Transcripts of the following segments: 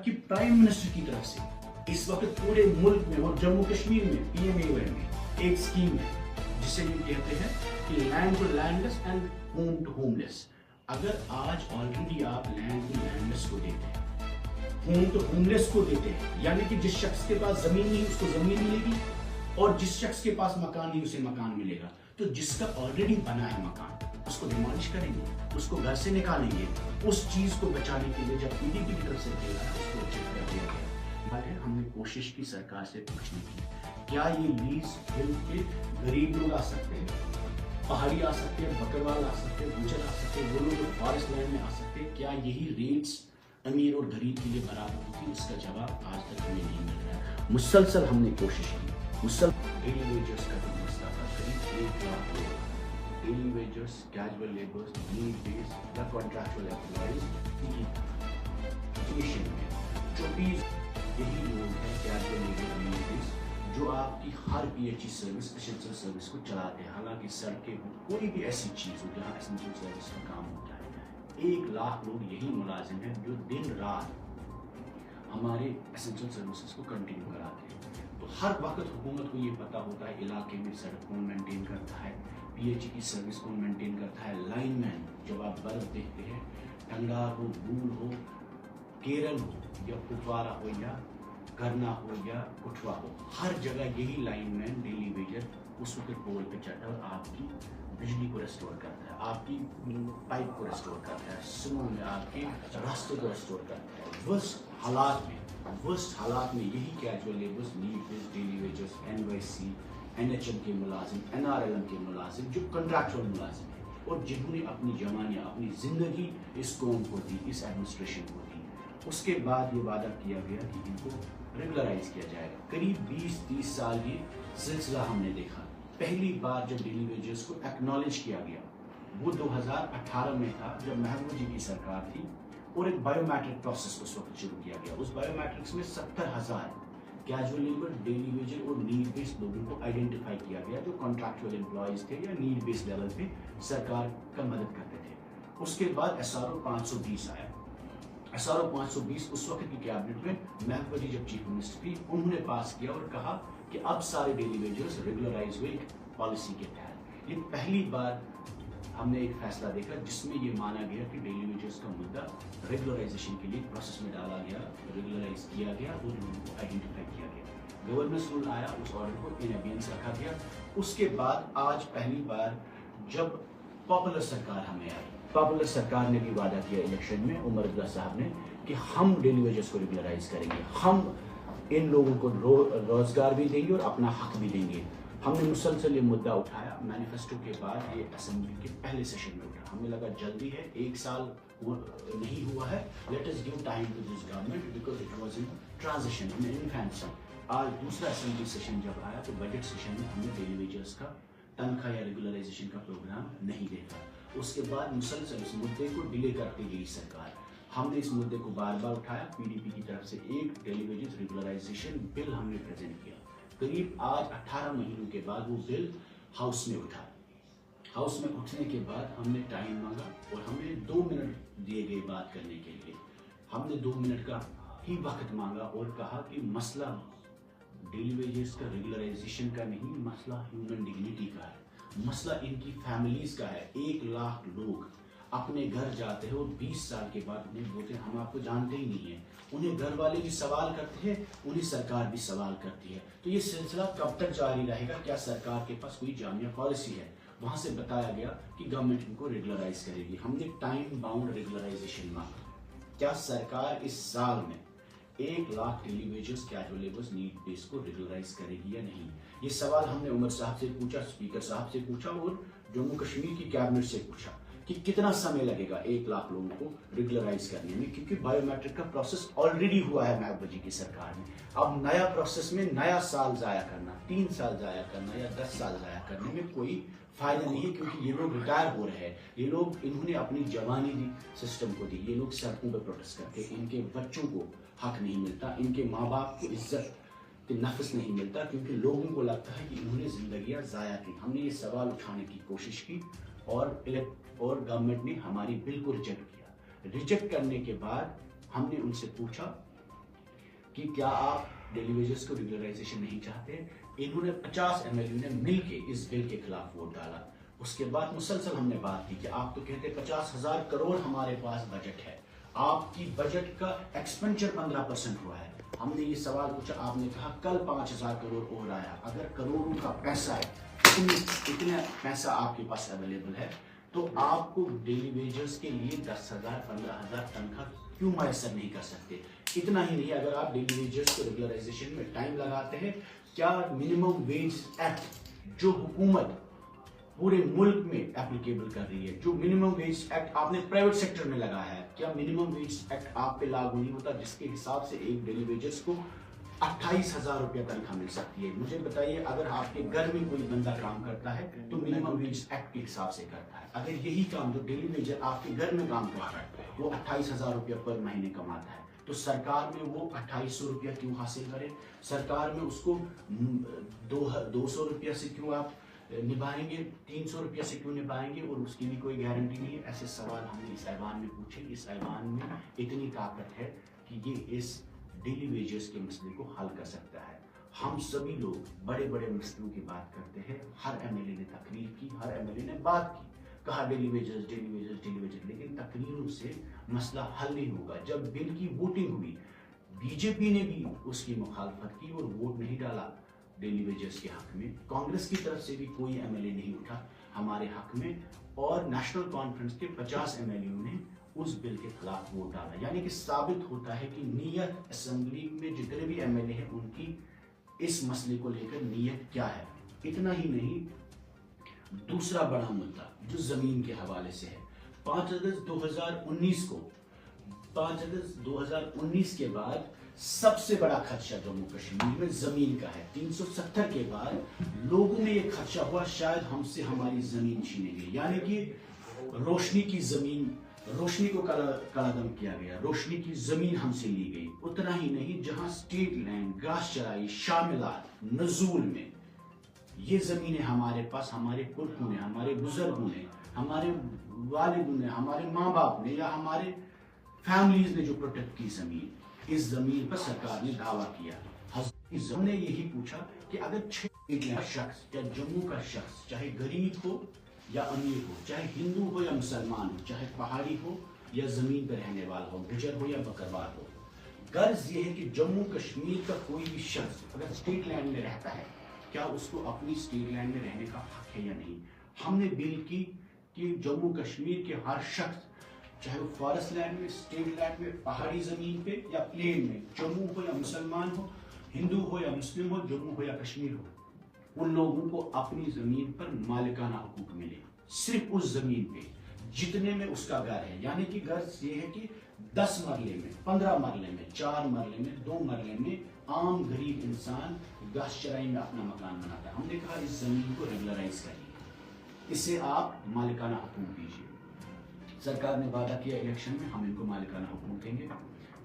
कि prime minister की तरफ से इस वक्त पूरे मुल्क में और जम्मू कश्मीर में PMAY में एक स्कीम है जिसे ये कहते हैं कि land to landless and home to homeless. अगर आज ऑलरेडी आप लैंड टू लैंडलेस को देते हैं, होम टू होमलेस को देते हैं, यानी कि जिस शख्स के पास जमीन नहीं उसको जमीन मिलेगी और जिस शख्स के पास मकान नहीं उसे मकान मिलेगा, तो जिसका ऑलरेडी बना है मकान उसको डिमोलिश करेंगे, उसको घर से निकालेंगे। उस चीज को बचाने के लिए जब PDP की तरफ से बिल आया उसको चेक कर दिया गया है। हमने कोशिश की सरकार से पूछने की, क्या ये लीज बिल पे गरीब लोग आ सकते हैं, पहाड़ी आ सकते हैं, बकरवाल आ सकते हैं, गुजर आ सकते हैं, वो लोग जो फॉरेस्ट लैंड में आ सकते हैं, क्या यही रेट्स अमीर और गरीब के लिए बराबर होती? इसका जवाब आज तक हमें नहीं मिल रहा है। मुसलसल हमने कोशिश की, डेली वेजर्स का जो मसला था, करीब 1 लाख लोग, daily wagers, casual labours, need based या कॉन्ट्रैक्चुअल एम्प्लॉइज की सिचुएशन में 24 यही लोग हैं कैजुअल लेबर, नीड बेस्ड, जो आपकी हर PHE सर्विस, एसेंशियल सर्विस को चलाते हैं। हालांकि सड़कें हो, कोई भी ऐसी चीज हो जहाँ एसेंशियल सर्विस का काम होता है, 1 लाख लोग यही मुलाजिम हैं जो दिन रात हमारे एसेंशियल सर्विसेज को कंटिन्यू कराते हैं। तो हर वक्त हुकूमत को ये पता होता है इलाके में सड़क कौन मेंटेन करता है, PHE की सर्विस कौन मेंटेन करता है, लाइनमैन जब आप बर्फ देखते हैं, टंगार हो, बूढ़ हो, केरल हो या कुपवारा हो या करना हो या कुठवा हो, हर जगह यही लाइनमैन डेली वेजर उस वक्त पोल पे चढ़ता है और आपकी बिजली को रेस्टोर करता है, आपकी पाइप को रेस्टोर करता है, स्नो में आपके रास्ते को रेस्टोर करता है। वर्स्ट हालात में यही casual labours, need based, daily wagers, NYC, NHM के मुलाजिम, NRLM के मुलाजिम, जो कंट्रैक्चुअल मुलाजिम हैं और जिन्होंने अपनी जवानियाँ, अपनी ज़िंदगी इस कौम को दी, इस एडमिनिस्ट्रेशन को दी। उसके बाद ये वादा किया गया कि इनको रेगुलराइज किया जाएगा। करीब 20-30 साल ये सिलसिला हमने देखा। पहली बार जब डेली वेजर्स को एक्नॉलेज किया गया वो 2018 में था, जब महबूब जी की सरकार थी और एक बायोमेट्रिक प्रोसेस उस वक्त शुरू किया गया। उस बायोमेट्रिक्स में 70,000 कैजुअल लेबर, डेली वेजर और नीड बेस्ड लोगों को आइडेंटिफाई किया गया जो कॉन्ट्रैक्चुअल एम्प्लॉयज थे या नीड बेस्ड लेवल पे सरकार का मदद करते थे। उसके बाद SRO 520 आया। SRO 520 उस वक्त की कैबिनेट में महबूबा जी जब चीफ मिनिस्टर थी, उन्होंने पास किया और कहा कि अब सारे डेली वेजर्स रेगुलराइज हुए पॉलिसी के तहत। ये पहली बार हमने एक फैसला देखा जिसमें ये माना गया कि डेली वेजर्स का मुद्दा रेगुलराइजेशन के लिए प्रोसेस में डाला गया, रेगुलराइज किया गया और लोगों को आइडेंटिफाई किया गया। गवर्नर्स रूल आया, उस ऑर्डर को इन एबियंस रखा गया। उसके बाद आज पहली बार जब पॉपुलर सरकार हमें आई, पॉपुलर सरकार ने भी वादा किया इलेक्शन में उमर अब्दुल्ला साहब ने कि हम डेली वेजर्स को रेगुलराइज करेंगे, हम इन लोगों को रोजगार भी देंगे और अपना हक भी देंगे। हमने मुसलसल ये मुद्दा उठाया। मैनिफेस्टो के बाद ये असेंबली के पहले सेशन में उठा। हमें लगा जल्दी है, 1 साल नहीं हुआ है, let us give time to this government because it was in transition, in infancy. आज दूसरा असेंबली सेशन जब आया तो बजट सेशन में हमने डेली वेजर्स का तनख्वाह या रेगुलराइजेशन का प्रोग्राम नहीं देखा। उसके बाद मुसलसल इस मुद्दे को डिले करती गई सरकार। हमने इस मुद्दे को बार बार उठाया। PDP की तरफ से एक डेली वेजेस रेगुलराइजेशन बिल हमने प्रेजेंट किया। करीब आज 18 महीनों के बाद वो बिल हाउस में उठा। हाउस में उठने के बाद हमने टाइम मांगा और हमें 2 मिनट दिए गए बात करने के लिए। हमने 2 मिनट का ही वक्त मांगा और कहा कि मसला डेली वेजेस का रेगुलराइजेशन का नहीं, मसला ह्यूमन डिग्निटी का है, मसला इनकी फैमिलीज का है। 1 लाख लोग अपने घर जाते हैं और 20 साल के बाद उन्हें बोलते हैं हम आपको जानते ही नहीं है। उन्हें घर वाले भी सवाल करते हैं, उन्हें सरकार भी सवाल करती है। तो ये सिलसिला कब तक जारी रहेगा? क्या सरकार के पास कोई जामिया पॉलिसी है? वहां से बताया गया कि गवर्नमेंट इनको रेगुलराइज करेगी। हमने टाइम बाउंड रेगुलराइजेशन मांगा। क्या सरकार इस साल में 1 lakh daily wagers, casual labours, need base को रेगुलराइज करेगी या नहीं? ये सवाल हमने उमर साहब से पूछा, स्पीकर साहब से पूछा और जम्मू कश्मीर की कैबिनेट से पूछा कि कितना समय लगेगा 1 लाख लोगों को रेगुलराइज करने में, क्योंकि बायोमेट्रिक का प्रोसेस ऑलरेडी हुआ है महबूबा जी की सरकार में। अब नया प्रोसेस में नया साल जाया करना, 3 साल जाया करना या 10 साल जाया करने में कोई फायदा नहीं है, क्योंकि ये लोग रिटायर हो रहे हैं। ये लोग, इन्होंने अपनी जवानी दी सिस्टम को दी। ये लोग सड़कों पर प्रोटेस्ट करते, इनके बच्चों को हक नहीं मिलता, इनके माँ बाप को इज्जत नफस नहीं मिलता, क्योंकि लोगों को लगता है कि इन्होंने जिंदगियां जाया की। हमने ये सवाल उठाने की कोशिश की और गवर्नमेंट ने हमारी बिल को रिजेक्ट किया। रिजेक्ट करने के बाद हमने उनसे पूछा کہ کیا آپ ڈیلی ویجز کو ریگولرائزیشن نہیں چاہتے. انہوں نے 50 MLA نے مل کے اس بل کے خلاف ووٹ ڈالا. اس کے بعد مسلسل ہم نے بات کی کہ آپ تو کہتے 50,000 کروڑ ہمارے پاس بجٹ ہے, آپ کی بجٹ کا ایکسپینڈچر 15% ہوا ہے. ہم نے یہ سوال پوچھا, آپ نے کہا کل 5,000 کروڑ اور آیا. اگر کروڑوں کا پیسہ ہے, اتنا پیسہ آپ کے پاس اویلیبل ہے, تو آپ کو ڈیلی ویجز کے لیے 10,000 15,000 تنخواہ کیوں میسر نہیں کر سکتے؟ اتنا ہی نہیں, اگر آپ ڈیلی ویجز کو ریگولرائزیشن میں ٹائم لگاتے ہیں, کیا منیمم ویج ایکٹ جو حکومت پورے ملک میں اپلیکیبل کر رہی ہے, جو منیمم ویج ایکٹ آپ نے پرائیویٹ سیکٹر میں لگایا ہے, کیا منیمم ویج ایکٹ آپ پہ لاگو نہیں ہوتا, جس کے حساب سے ایک ڈیلی ویجز کو 28,000 روپیہ تنخواہ مل سکتی ہے؟ مجھے بتائیے, اگر آپ کے گھر میں کوئی بندہ کام کرتا ہے تو منیمم ویج ایکٹ کے حساب سے کرتا ہے. اگر یہی کام جو ڈیلی ویجر آپ کے گھر میں کام کرتا ہے وہ 28,000 روپیہ پر مہینے کماتا ہے, تو سرکار میں وہ 2,800 روپیہ کیوں حاصل کرے؟ سرکار میں اس کو 200 روپیہ سے کیوں آپ نبھائیں گے, 300 روپیہ سے کیوں نبھائیں گے, اور اس کی بھی کوئی گارنٹی نہیں ہے؟ ایسے سوال ہم نے اس ایوان میں پوچھے. اس ایوان میں اتنی طاقت ہے کہ یہ اس ڈیلی ویجز کے مسئلے کو حل کر سکتا ہے. ہم سبھی لوگ بڑے بڑے مسئلوں کی بات کرتے ہیں, ہر MLA نے تقریر کی, ہر MLA نے بات کی, کہا daily wages daily wages daily wages, لیکن تقریروں سے مسئلہ حل نہیں ہوگا. جب بل کی ووٹنگ ہوئی, BJP نے بھی اس کی مخالفت کی اور ووٹ نہیں ڈالا ڈیلی ویجز کے حق میں. کانگریس کی طرف سے بھی کوئی MLA نہیں اٹھا ہمارے حق میں, اور نیشنل کانفرنس کے 50 MLA نے اس بل کے خلاف ووٹ ڈالا. یعنی کہ ثابت ہوتا ہے کہ نیت اسمبلی میں جتنے بھی MLA ہیں ان کی اس مسئلے کو لے کر نیت کیا ہے. اتنا ہی نہیں, دوسرا بڑا مدعا جو زمین کے حوالے سے ہے, 5 اگست 2019 کو, 5 اگست 2019 کے بعد سب سے بڑا خدشہ جموں کشمیر میں زمین کا ہے. 370 کے بعد لوگوں میں یہ خدشہ ہوا شاید ہم سے ہماری زمین چھینیں گے. یعنی کہ روشنی کی زمین, روشنی کو قلعدم کیا گیا, روشنی کی زمین ہم سے لی گئی. اتنا ہی نہیں, جہاں اسٹیٹ لینڈ, گھاس چرائی, شاملات, نزول میں یہ زمینیں ہمارے پاس, ہمارے پرکھوں نے, ہمارے بزرگوں نے, ہمارے والدوں نے, ہمارے ماں باپ نے یا ہمارے فیملیز نے جو پروٹیکٹ کی زمین, اس زمین پر سرکار نے دعویٰ کیا. ہم نے یہی پوچھا کہ اگر 6 شخص, چاہے جموں کا شخص, چاہے غریب ہو یا امیر ہو, چاہے ہندو ہو یا مسلمان ہو, چاہے پہاڑی ہو یا زمین پر رہنے والا ہو, گجر ہو یا بکروال ہو, غرض یہ ہے کہ جموں کشمیر کا کوئی بھی شخص اگر اسٹیٹ لینڈ میں رہتا ہے, کیا اس کو اپنی اسٹیٹ لینڈ میں رہنے کا حق ہے یا نہیں. ہم نے بل کی کہ جموں کشمیر کے ہر شخص, چاہے وہ فارسٹ لینڈ میں, اسٹیٹ لینڈ میں, پہاڑی زمین پہ یا پلین میں, جموں ہو یا مسلمان ہو, ہندو ہو یا مسلم ہو, جموں ہو یا کشمیر ہو, ان لوگوں کو اپنی زمین پر مالکانہ حقوق ملے, صرف اس زمین پہ جتنے میں اس کا گھر ہے. یعنی کہ غرض یہ ہے کہ 10 مرلے میں, 15 مرلے میں, 4 مرلے میں, 2 مرلے میں عام غریب انسان گھاس چرائی میں اپنا مکان بناتا ہے. ہم نے کہا اس زمین کو ریگولرائز کریے, اسے آپ مالکانہ حقوق دیجیے. سرکار نے وعدہ کیا الیکشن میں ہم ان کو مالکانہ حقوق دیں گے.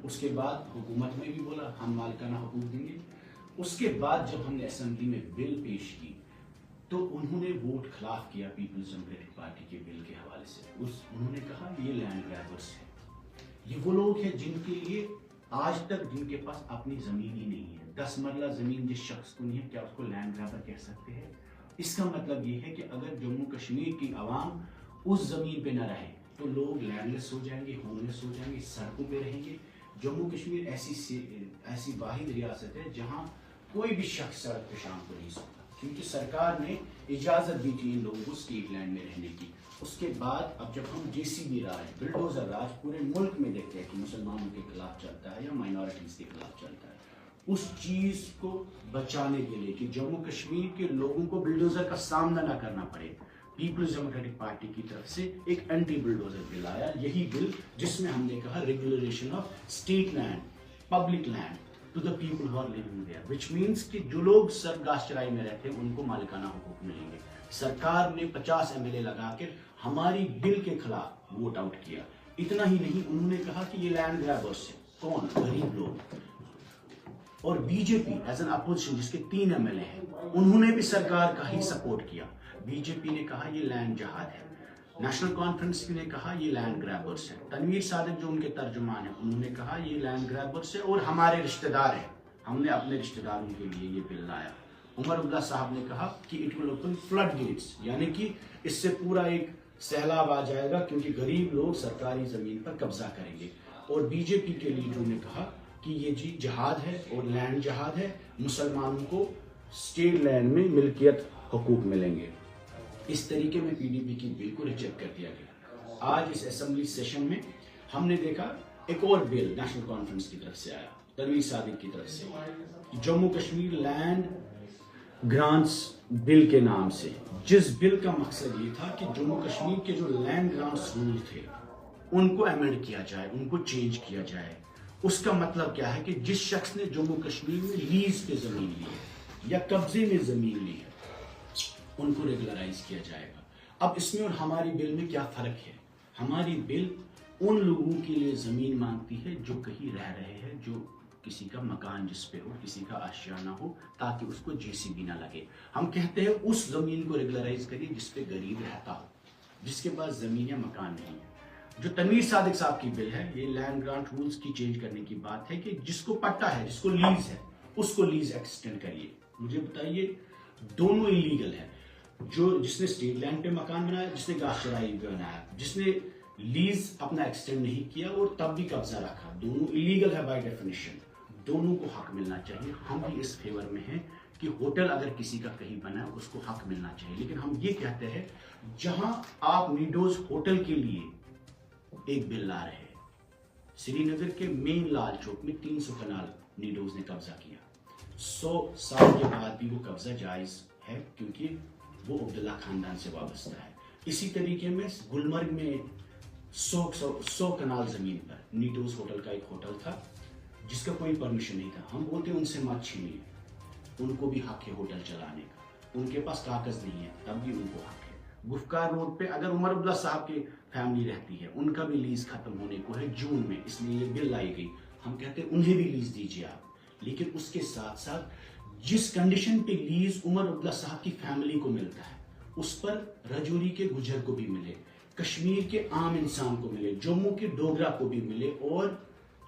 اس کے بعد حکومت میں بھی بولا ہم مالکانہ حقوق دیں گے. اس کے بعد جب ہم نے اسمبلی میں بل پیش کی تو انہوں نے ووٹ خلاف کیا پیپلز ڈیموکریٹک پارٹی کے بل کے حوالے سے. انہوں نے کہا یہ لینڈ گریبرز ہے, یہ وہ لوگ ہیں جن کے لیے آج تک جن کے پاس اپنی زمین ہی نہیں ہے. 10 مرلہ زمین جس شخص کو نہیں ہے, کیا اس کو لینڈ گریبر کہہ سکتے ہیں؟ اس کا مطلب یہ ہے کہ اگر جموں کشمیر کی عوام اس زمین پہ نہ رہے تو لوگ لینڈ لیس ہو جائیں گے, ہوم لیس ہو جائیں گے, سڑکوں پہ رہیں گے. جموں کشمیر ایسی واحد ریاست ہے جہاں کوئی بھی شخص سڑک پہ شام کو نہیں سکتا, کیونکہ سرکار نے اجازت دی تھی ان لوگوں کو اسٹیٹ لینڈ میں رہنے کی. اس کے بعد اب جب ہم JCB راج, بلڈوزر راج پورے ملک میں دیکھتے ہیں کہ مسلمانوں کے خلاف چلتا ہے یا مائنورٹیز کے خلاف چلتا ہے, اس چیز کو بچانے کے لیے کہ جموں کشمیر کے لوگوں کو بلڈوزر کا سامنا نہ کرنا پڑے, پیپلز ڈیموکریٹک پارٹی کی طرف سے ایک اینٹی بلڈوزر بل آیا. یہی بل جس میں ہم نے کہا regulation of state land, public land to the people who are living there, which means کہ جو لوگ سر گھاس چرائی میں رہتے ہیں ان کو مالکانہ حقوق ملیں گے. سرکار نے 50 MLA لگا کر ہماری بل کے خلاف ووٹ آؤٹ کیا. اتنا ہی نہیں, انہوں نے کہا کہ یہ لینڈ گریبرز سے کون, غریب لوگ. اور BJP ایز این اپوزیشن جس کے 3 MLA ہیں, انہوں نے بھی سرکار کا ہی سپورٹ کیا. BJP نے کہا یہ لینڈ جہاد ہے, नेशनल कॉन्फ्रेंस ने कहा ये लैंड ग्रैबर्स है, तनवीर सादिक जो उनके तर्जुमान है उन्होंने कहा ये लैंड ग्रैबर्स है और हमारे रिश्तेदार हैं, हमने अपने रिश्तेदारों के लिए ये बिल लाया। उमर अब्दुल्ला साहब ने कहा कि it will open flood gates, यानी कि इससे पूरा एक सैलाब आ जाएगा क्योंकि गरीब लोग सरकारी जमीन पर कब्जा करेंगे। और बीजेपी के लीडरों ने कहा कि ये जी जिहाद है और लैंड जिहाद है, मुसलमानों को स्टेट लैंड में मिल्कियत हुकूक मिलेंगे। इस तरीके में पीडीपी की बिल को रिजेक्ट कर दिया गया। आज इस असेंबली सेशन में हमने देखा एक और बिल नेशनल कॉन्फ्रेंस की तरफ से आया, तनवीर सादिक की तरफ से, Jammu Kashmir land grants bill के नाम से, जिस बिल का मकसद ये था कि जम्मू कश्मीर के जो लैंड ग्रांट्स रूल थे उनको अमेंड किया जाए, उनको चेंज किया जाए। उसका मतलब क्या है कि जिस शख्स ने जम्मू कश्मीर में लीज पे जमीन ली है या कब्जे में जमीन ली है उनको रेगुलराइज किया जाएगा। अब इसमें और हमारी बिल में क्या फर्क है? हमारी बिल उन लोगों के लिए जमीन मांगती है जो कहीं रह रहे हैं, जो किसी का मकान जिस पे हो, किसी का आशियाना हो, ताकि उसको जेसीबी ना लगे। हम कहते हैं उस जमीन को रेगुलराइज करिए जिस पे गरीब रहता हो, जिसके पास जमीन या मकान नहीं है। जो तनवीर सादिक साहब की बिल है, ये लैंड ग्रांट रूल्स की चेंज करने की बात है कि जिसको पट्टा है, जिसको लीज है, उसको लीज एक्सटेंड करिए। मुझे बताइए, दोनों इलीगल है। जो जिसने स्टेट लैंड पे मकान बनाया, जिसने गाछ चराई बनाया, जिसने लीज अपना एक्सटेंड नहीं किया और तब भी कब्जा रखा, दोनों इलीगल है बाय डेफिनेशन। दोनों को हक मिलना चाहिए। हम भी इस फेवर में हैं कि होटल अगर किसी का कहीं बना है उसको हक मिलना चाहिए। लेकिन हम ये कहते हैं जहां आप नीडोज होटल के लिए एक बिल ला रहे हैं, श्रीनगर के मेन लाल चौक में 300 कनाल नीडोज ने कब्जा किया। 100 साल के बाद भी वो कब्जा जायज है क्योंकि वो अब्दुल्ला खानदान से वाबस्ता है। इसी तरीके में गुलमर्ग में 100 कनाल जमीन पर नीडोज होटल का एक होटल था जिसका कोई परमिशन नहीं था। हम बोलते उनसे मत छीनिए, उनको भी हक है होटल चलाने का, उनके पास कागज नहीं है तब भी उनको हक है। गुफकार रोड पे अगर उमर अब्दुल्ला साहब की फैमिली रहती है, उनका भी लीज खत्म होने को है जून में, इसलिए ये बिल लाई गई। हम कहते हैं उन्हें भी लीज दीजिए आप, लेकिन उसके साथ साथ जिस कंडीशन पे लीज उमर अब्दुल्ला साहब की फैमिली को मिलता है उस पर रजौरी के गुजर को भी मिले, कश्मीर के आम इंसान को मिले, जम्मू के डोगरा को भी मिले और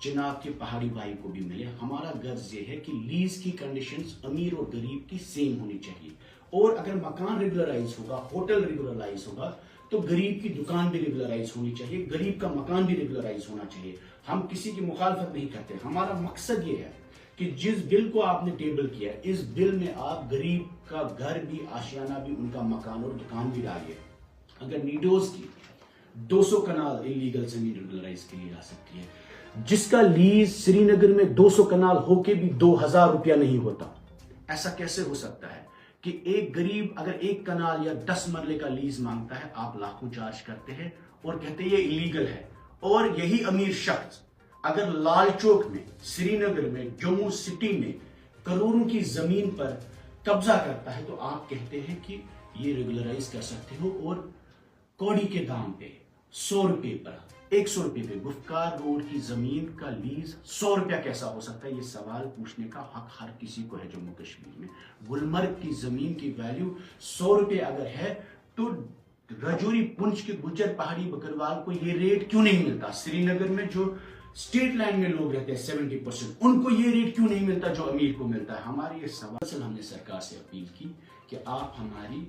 चिनाब के पहाड़ी भाई को भी मिले। हमारा गर्ज ये है कि लीज की कंडीशंस अमीर और गरीब की सेम होनी चाहिए। और अगर मकान रेगुलराइज होगा, होटल रेगुलराइज होगा, तो गरीब की दुकान भी रेगुलराइज होनी चाहिए, गरीब का मकान भी रेगुलराइज होना चाहिए। हम किसी की मुखालफत नहीं करते। हमारा मकसद ये है कि जिस बिल को आपने टेबल किया, इस बिल में आप गरीब का घर भी, आशियाना भी, उनका मकान और दुकान भी डालिए। अगर नीडोज की 200 कनाल इलीगल जमीन रेगुलराइज की जा सकती है, जिसका लीज श्रीनगर में 200 कनाल होके भी 2000 रुपया नहीं होता, ऐसा कैसे हो सकता है कि एक गरीब अगर 1 कनाल या 10 मरले का लीज मांगता है, आप लाखों चार्ज करते हैं और कहते हैं ये इलीगल है। और यही अमीर शख्स अगर लाल चौक में, श्रीनगर में, जम्मू सिटी में करोड़ों की जमीन पर कब्जा करता है, तो आप कहते हैं कि ये रेगुलराइज कर सकते हो और कौड़ी के दाम पे 100 रुपए पर, 100 रुपए पे गुफकार रोड की जमीन का लीज 100 रुपया कैसा हो सकता है? ये सवाल पूछने का हक हर किसी को है जम्मू कश्मीर में। गुलमर्ग की जमीन की वैल्यू 100 रुपए अगर है तो रजौरी, पुंछ के गुज्जर, पहाड़ी, बकरवाल को ये रेट क्यों नहीं मिलता? श्रीनगर में जो स्टेट लाइन में लोग रहते हैं 70%, उनको ये रेट क्यों नहीं मिलता जो अमीर को मिलता है? हमारी ये सवाल हमने सरकार से अपील की कि आप हमारी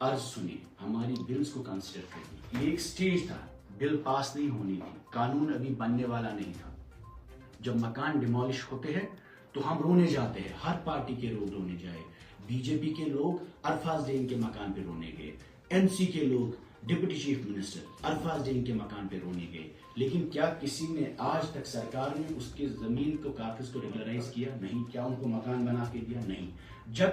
अर्ज सुनिए, हमारी बिल्स को कंसिडर करिए। ये एक स्टेज था, बिल पास नहीं होनी थी, कानून अभी बनने वाला नहीं था। जब मकान डिमोलिश होते हैं तो हम रोने जाते हैं, हर पार्टी के लोग रोने जाए। बीजेपी के लोग अरफाज डेन के मकान पे रोने गए, एनसी के लोग डिप्टी चीफ मिनिस्टर अरफाज डेन के मकान पे रोने गए। लेकिन क्या किसी ने आज तक सरकार में उसके जमीन को, कागज को रेगुलराइज किया? नहीं। क्या उनको मकान बना के दिया? नहीं। जब